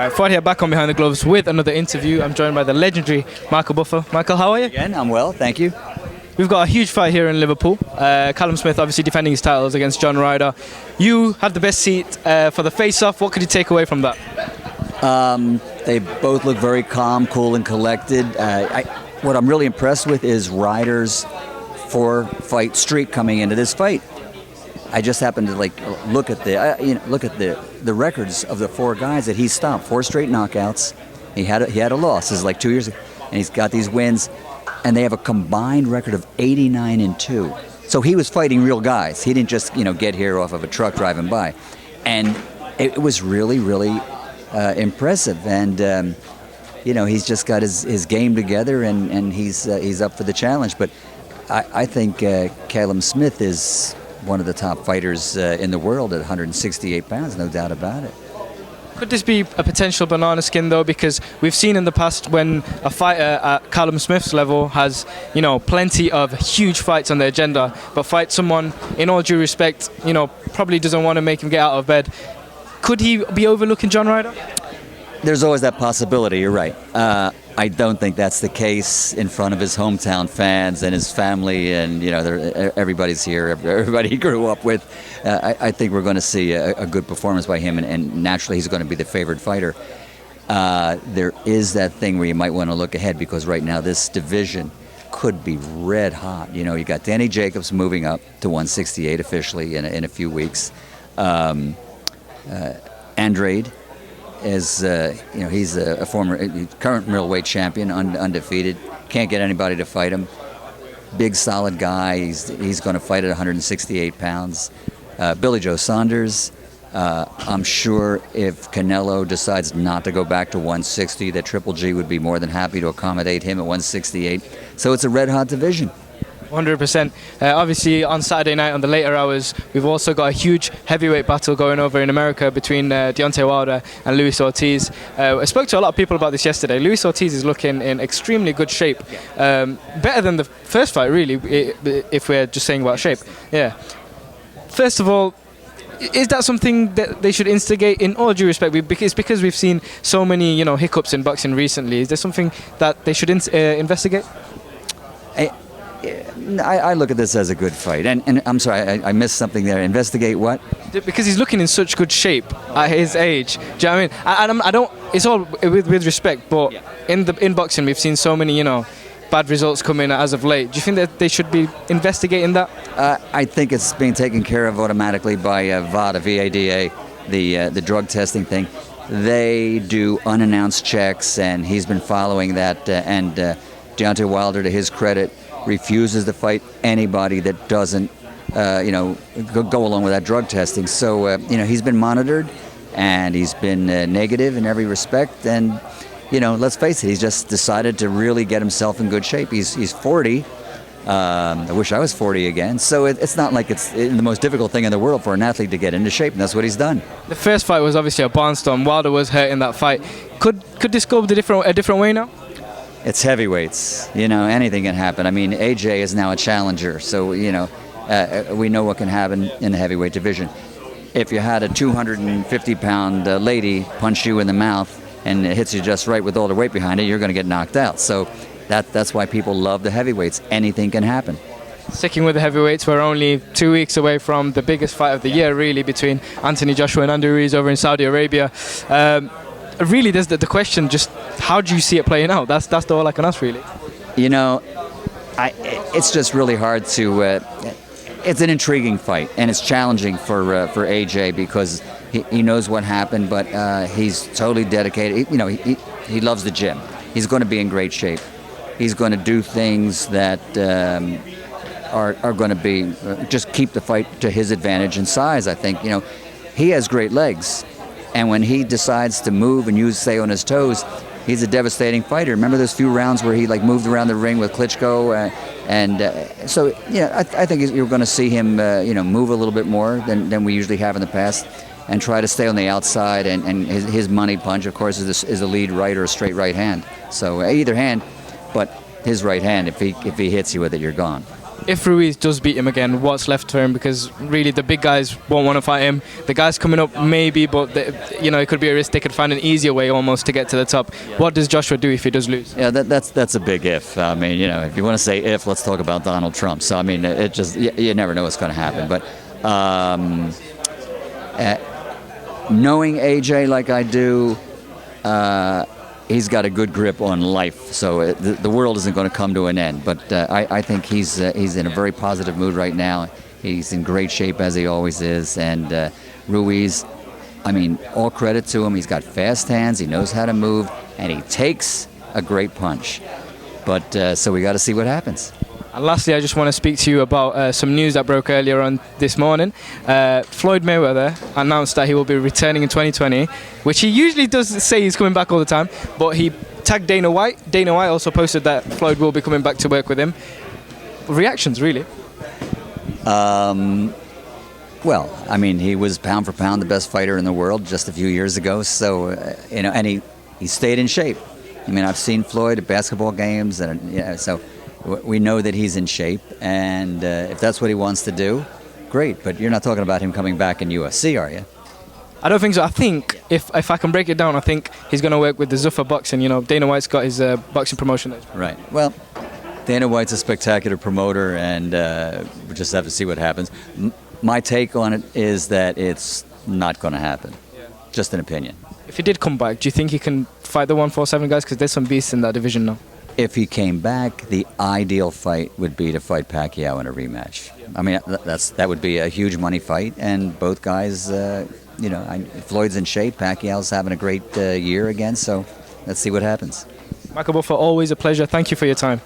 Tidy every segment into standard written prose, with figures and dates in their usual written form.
Alright, Floyd here, back on Behind the Gloves with another interview. I'm joined by the legendary Michael Buffer. Michael, how are you? Again, I'm well, thank you. We've got a huge fight here in Liverpool. Callum Smith obviously defending his titles against John Ryder. You had the best seat for the face-off. What could you take away from that? They both look very calm, cool, and collected. What I'm really impressed with is Ryder's 4-fight streak coming into this fight. I just happened to look at the records of the 4 guys that he stopped. 4 straight knockouts. He had a loss. This is like 2 years ago, and he's got these wins, and they have a combined record of 89-2. So he was fighting real guys. He didn't just get here off of a truck driving by, and it was really impressive. And he's just got his game together, and he's up for the challenge. But I think Callum Smith is one of the top fighters in the world at 168 pounds, no doubt about it. Could this be a potential banana skin though? Because we've seen in the past when a fighter at Callum Smith's level has, plenty of huge fights on the agenda, but fight someone, in all due respect, probably doesn't want to make him get out of bed. Could he be overlooking John Ryder? There's always that possibility, you're right. I don't think that's the case in front of his hometown fans and his family, and everybody's here, everybody he grew up with. I think we're going to see a good performance by him, and naturally he's going to be the favored fighter. There is that thing where you might want to look ahead, because right now this division could be red hot. You got Danny Jacobs moving up to 168 officially in a few weeks. Andrade is, he's a current middleweight champion, undefeated. Can't get anybody to fight him. Big, solid guy. He's going to fight at 168 pounds. Billy Joe Saunders. I'm sure if Canelo decides not to go back to 160, that Triple G would be more than happy to accommodate him at 168. So it's a red-hot division. 100%. Obviously, on Saturday night, on the later hours, we've also got a huge heavyweight battle going over in America between Deontay Wilder and Luis Ortiz. I spoke to a lot of people about this yesterday. Luis Ortiz is looking in extremely good shape. Better than the first fight, really, if we're just saying about shape. Yeah. First of all, is that something that they should instigate, in all due respect? Because we've seen so many, hiccups in boxing recently. Is there something that they should investigate? I look at this as a good fight, and I'm sorry, I missed something there. Investigate what? Because he's looking in such good shape at his age. Do you know what I mean? I don't. It's all with respect, but in boxing we've seen so many bad results come in as of late. Do you think that they should be investigating that? I think it's being taken care of automatically by VADA, VADA, the drug testing thing. They do unannounced checks, and he's been following that. And Deontay Wilder, to his credit, refuses to fight anybody that doesn't, go along with that drug testing. So, he's been monitored, and he's been negative in every respect. And, let's face it, he's just decided to really get himself in good shape. He's 40. I wish I was 40 again. So it's not like it's the most difficult thing in the world for an athlete to get into shape, and that's what he's done. The first fight was obviously a barnstorm. Wilder was hurt in that fight. Could this go a different way now? It's heavyweights. Anything can happen. I mean, AJ is now a challenger, so, we know what can happen in the heavyweight division. If you had a 250-pound lady punch you in the mouth and it hits you just right with all the weight behind it, you're going to get knocked out. So that's why people love the heavyweights. Anything can happen. Sticking with the heavyweights, we're only 2 weeks away from the biggest fight of the year, really, between Anthony Joshua and Andy Ruiz over in Saudi Arabia. Really, there's the question, just how do you see it playing out? That's all I can ask, really. It's just really hard to... it's an intriguing fight, and it's challenging for AJ, because he knows what happened, but he's totally dedicated. He loves the gym. He's going to be in great shape. He's going to do things that are going to be... just keep the fight to his advantage and size, I think. He has great legs. And when he decides to move and stay on his toes, he's a devastating fighter. Remember those few rounds where he moved around the ring with Klitschko? So I think you're going to see him move a little bit more than we usually have in the past, and try to stay on the outside. And his money punch, of course, is a lead right or a straight right hand. So either hand, but his right hand, if he hits you with it, you're gone. if Ruiz does beat him again, what's left for him? Because really the big guys won't want to fight him. The guys coming up maybe, but it could be a risk. They could find an easier way almost to get to the top. What does Joshua do if he does lose? Yeah, that's a big if. I mean, if you want to say if, let's talk about Donald Trump. So I mean, it just you never know what's going to happen. But knowing AJ like I do, he's got a good grip on life, so the world isn't going to come to an end. But I think he's in a very positive mood right now. He's in great shape, as he always is. And Ruiz, I mean, all credit to him. He's got fast hands, he knows how to move, and he takes a great punch. But so we got to see what happens. And lastly, I just want to speak to you about some news that broke earlier on this morning. Floyd Mayweather announced that he will be returning in 2020, which he usually does say he's coming back all the time, but he tagged Dana White. Dana White also posted that Floyd will be coming back to work with him. Reactions, really? Well, I mean, he was pound for pound the best fighter in the world just a few years ago, so, and he stayed in shape. I mean, I've seen Floyd at basketball games, and so we know that he's in shape, and if that's what he wants to do, great. But you're not talking about him coming back in UFC, are you? I don't think so. I think if I can break it down, I think he's going to work with the Zuffa Boxing. Dana White's got his boxing promotion. Right. Well, Dana White's a spectacular promoter, and we just have to see what happens. My take on it is that it's not going to happen. Yeah. Just an opinion. If he did come back, do you think he can fight the 147 guys? Because there's some beasts in that division now. If he came back, the ideal fight would be to fight Pacquiao in a rematch. Yeah. I mean, that would be a huge money fight, and both guys, Floyd's in shape, Pacquiao's having a great year again, so let's see what happens. Michael Buffer, always a pleasure. Thank you for your time.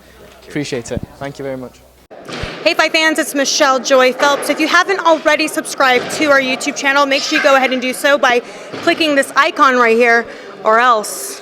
Appreciate it. Thank you very much. Hey Fight fans, it's Michelle Joy Phelps. If you haven't already subscribed to our YouTube channel, make sure you go ahead and do so by clicking this icon right here, or else